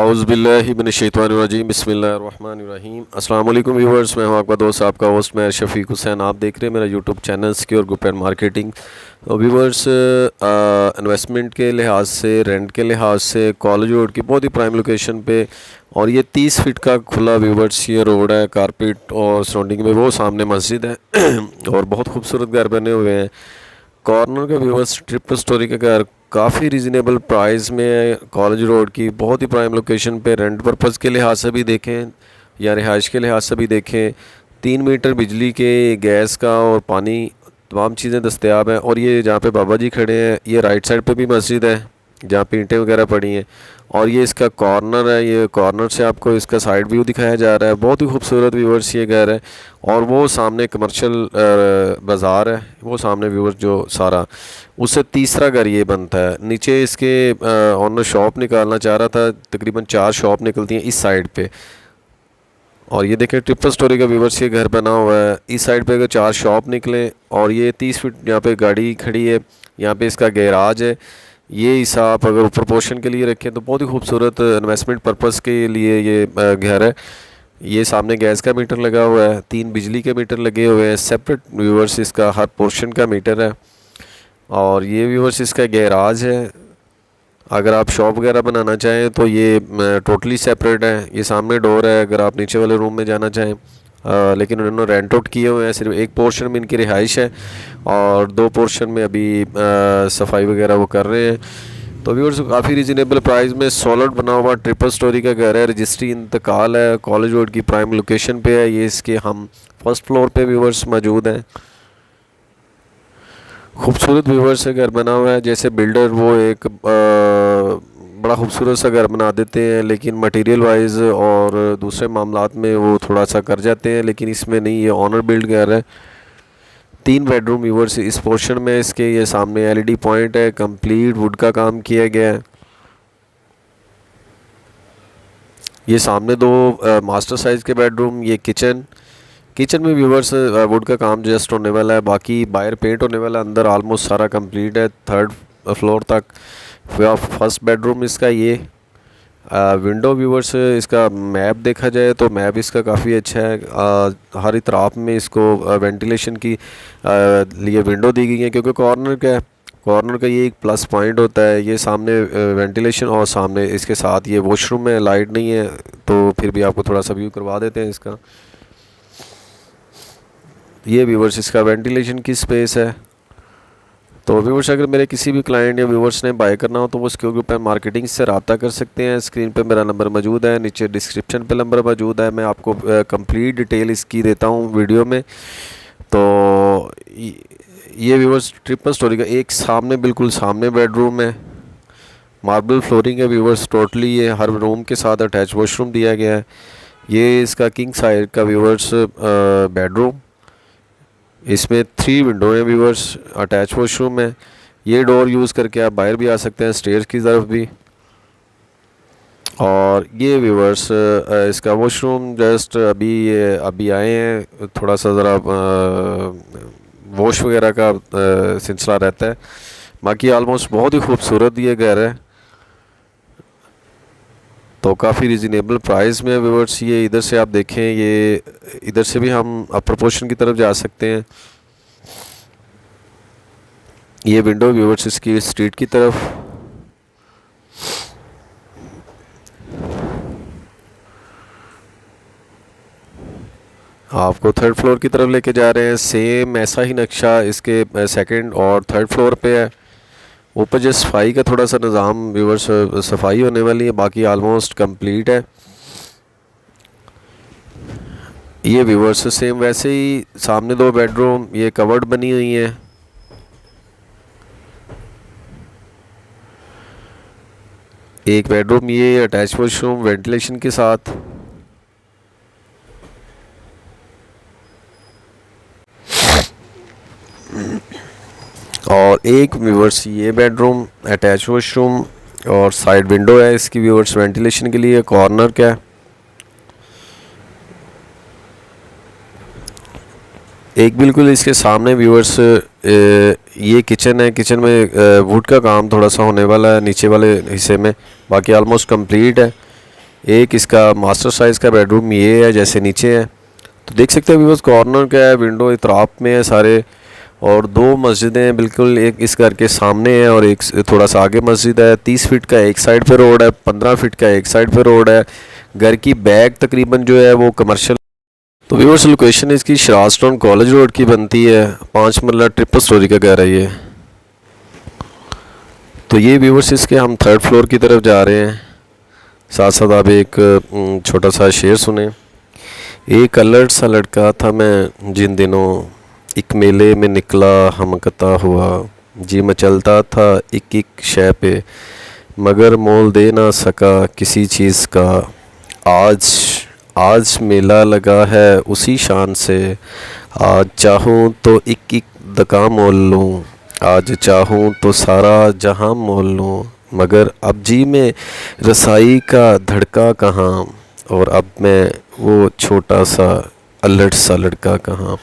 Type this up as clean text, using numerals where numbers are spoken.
औज़ुबिल्लाहि मिनश्शैतानिर्रजीम बिस्मिल्लाहिर्रहमानिर्रहीम। अस्सलाम वालेकुम व्यूअर्स, मैं हूं आपका दोस्त आपका होस्ट मैं शफ़ीक हुसैन। आप देख रहे हैं मेरा YouTube channel secure group and marketing. तो व्यूअर्स, इन्वेस्टमेंट के लिहाज से, रेंट के लिहाज से कॉलेज रोड की बहुत ही प्राइम लोकेशन पे, और ये 30 फीट का खुला व्यूअर्स ये रोड है, कारपेट और सराउंडिंग में वो सामने मस्जिद है और बहुत खूबसूरत घर बने हुए हैं। कॉर्नर का व्यूअर्स ट्रिपल स्टोरी का घर काफ़ी रीज़नेबल प्राइस में है, कॉलेज रोड की बहुत ही प्राइम लोकेशन पे। रेंट पर्पज़ के लिहाज से भी देखें या रिहाइश के लिहाज से भी देखें, 3 मीटर बिजली के, गैस का और पानी तमाम चीज़ें दस्तयाब हैं। और ये जहाँ पे बाबा जी खड़े हैं, ये राइट साइड पे भी मस्जिद है जहाँ पे ईंटें वगैरह पड़ी हैं, और ये इसका कॉर्नर है। ये कॉर्नर से आपको इसका साइड व्यू दिखाया जा रहा है। बहुत ही खूबसूरत व्यूअर्स ये घर है। और वो सामने कमर्शियल बाज़ार है, वो सामने व्यूअर्स जो सारा, उससे तीसरा घर ये बनता है। नीचे इसके ऑनर शॉप निकालना चाह रहा था, तकरीबन 4 शॉप निकलती हैं इस साइड पे। और ये देखें ट्रिपल स्टोरी का व्यूअर्स ये घर बना हुआ है। इस साइड पे अगर 4 शॉप निकले, और ये 30 फीट यहाँ पे गाड़ी खड़ी है, यहाँ पे इसका गैराज है। ये हिस्सा आप अगर ऊपर पोर्शन के लिए रखें तो बहुत ही खूबसूरत इन्वेस्टमेंट पर्पज़ के लिए ये घर है। ये सामने गैस का मीटर लगा हुआ है, 3 बिजली के मीटर लगे हुए हैं, सेपरेट व्यूअर्स इसका हर पोर्शन का मीटर है। और ये व्यूअर्स इसका गैराज है। अगर आप शॉप वगैरह बनाना चाहें तो ये टोटली सेपरेट है। ये सामने डोर है अगर आप नीचे वाले रूम में जाना चाहें, लेकिन उन्होंने रेंट आउट किए हुए हैं। सिर्फ एक पोर्शन में इनकी रिहाइश है और 2 पोर्शन में अभी सफाई वगैरह वो कर रहे हैं। तो व्यूअर्स काफ़ी रीज़नेबल प्राइस में सॉलिड बना हुआ ट्रिपल स्टोरी का घर है। रजिस्ट्री इंतकाल है, कॉलेज रोड की प्राइम लोकेशन पे है। ये इसके हम फर्स्ट फ्लोर पे व्यूअर्स मौजूद हैं। खूबसूरत व्यूअर्स से घर बना हुआ है। जैसे बिल्डर वो एक बड़ा खूबसूरत सा घर बना देते हैं, लेकिन मटेरियल वाइज और दूसरे मामलात में वो थोड़ा सा कर जाते हैं, लेकिन इसमें नहीं, ये ऑनर बिल्ड घर है। 3 बेडरूम व्यूअर्स इस पोर्शन में इसके। ये सामने एलईडी पॉइंट है, कंप्लीट वुड का काम किया गया है। ये सामने 2 मास्टर साइज़ के बेडरूम, ये किचन में व्यूअर्स वुड का काम जस्ट होने वाला है, बाकी बाहर पेंट होने वाला है। अंदर ऑलमोस्ट सारा कंप्लीट है 3rd फ्लोर तक। फर्स्ट बेडरूम इसका ये विंडो व्यूअर्स, इसका मैप देखा जाए तो मैप इसका काफ़ी अच्छा है। हर इतराफ़ में इसको वेंटिलेशन की लिए विंडो दी गई है, क्योंकि कॉर्नर का ये एक प्लस पॉइंट होता है। ये सामने वेंटिलेशन, और सामने इसके साथ ये वॉशरूम में लाइट नहीं है, तो फिर भी आपको थोड़ा सा व्यू करवा देते हैं इसका। ये व्यूअर्स इसका वेंटिलेशन की स्पेस है। तो व्यूअर्स अगर मेरे किसी भी क्लाइंट या व्यूअर्स ने बाय करना हो तो वो सिक्योर ग्रुप एंड मार्केटिंग से रब्ता कर सकते हैं। स्क्रीन पे मेरा नंबर मौजूद है, नीचे डिस्क्रिप्शन पे नंबर मौजूद है। मैं आपको कंप्लीट डिटेल इसकी देता हूँ वीडियो में। तो ये व्यूअर्स ट्रिपल स्टोरी का एक सामने, बिल्कुल सामने बेडरूम है। मार्बल फ्लोरिंग है व्यूअर्स टोटली। ये हर रूम के साथ अटैच वॉशरूम दिया गया है। ये इसका किंग साइज का व्यूअर्स बेडरूम, इसमें 3 विंडो हैं व्यूअर्स, अटैच वॉशरूम है। ये डोर यूज़ करके आप बाहर भी आ सकते हैं, स्टेयर्स की तरफ भी। और ये व्यूअर्स इसका वॉशरूम जस्ट अभी आए हैं, थोड़ा सा ज़रा वॉश वगैरह का सिलसिला रहता है। बाकी आलमोस्ट बहुत ही खूबसूरत ये घर है। तो काफ़ी रीज़नेबल प्राइस में व्यूअर्स। ये इधर से आप देखें, ये इधर से भी हम अपर पोर्शन की तरफ जा सकते हैं। ये विंडो व्यूअर्स इसकी स्ट्रीट की तरफ। आपको 3rd फ्लोर की तरफ लेके जा रहे हैं। सेम ऐसा ही नक्शा इसके 2nd और 3rd फ्लोर पे है। ऊपर जो सफाई का थोड़ा सा निज़ाम व्यूअर्स, सफाई होने वाली है, बाकी आलमोस्ट कंप्लीट है। ये व्यूअर्स सेम वैसे ही सामने 2 बेडरूम, ये कवर्ड बनी हुई हैं। एक बेडरूम ये अटैच वॉशरूम वेंटिलेशन के साथ। और एक व्यूअर्स ये बेडरूम, अटैच वॉशरूम और साइड विंडो है इसकी व्यूअर्स वेंटिलेशन के लिए। कॉर्नर का है। एक बिल्कुल इसके सामने व्यूअर्स ये किचन है। किचन में वुड का काम थोड़ा सा होने वाला है नीचे वाले हिस्से में, बाकी ऑलमोस्ट कंप्लीट है। एक इसका मास्टर साइज़ का बेडरूम ये है जैसे नीचे है। तो देख सकते हैं व्यूअर्स, कॉर्नर का है, विंडो इतराफ में है सारे, और दो मस्जिदें बिल्कुल, एक इस घर के सामने है और एक थोड़ा सा आगे मस्जिद है। 30 फीट का एक साइड पे रोड है, 15 फीट का एक साइड पे रोड है। घर की बैक तकरीबन जो है वो कमर्शियल। तो व्यूअर्स, लोकेशन इसकी शराज टाउन कॉलेज रोड की बनती है। 5 मरला ट्रिपल स्टोरी का घर है ये। तो ये व्यूअर्स इसके हम 3rd फ्लोर की तरफ जा रहे हैं। साथ साथ आप एक छोटा सा शेर सुने। एक अलर्ट सा लड़का था मैं जिन दिनों, एक मेले में निकला हमकता हुआ, जी मचलता था एक एक शय पे, मगर मोल दे ना सका किसी चीज़ का। आज आज मेला लगा है उसी शान से, आज चाहूँ तो एक एक दका मोल लूँ, आज चाहूँ तो सारा जहां मोल लूँ, मगर अब जी में रसाई का धड़का कहाँ, और अब मैं वो छोटा सा अलर्ट सा लड़का कहाँ।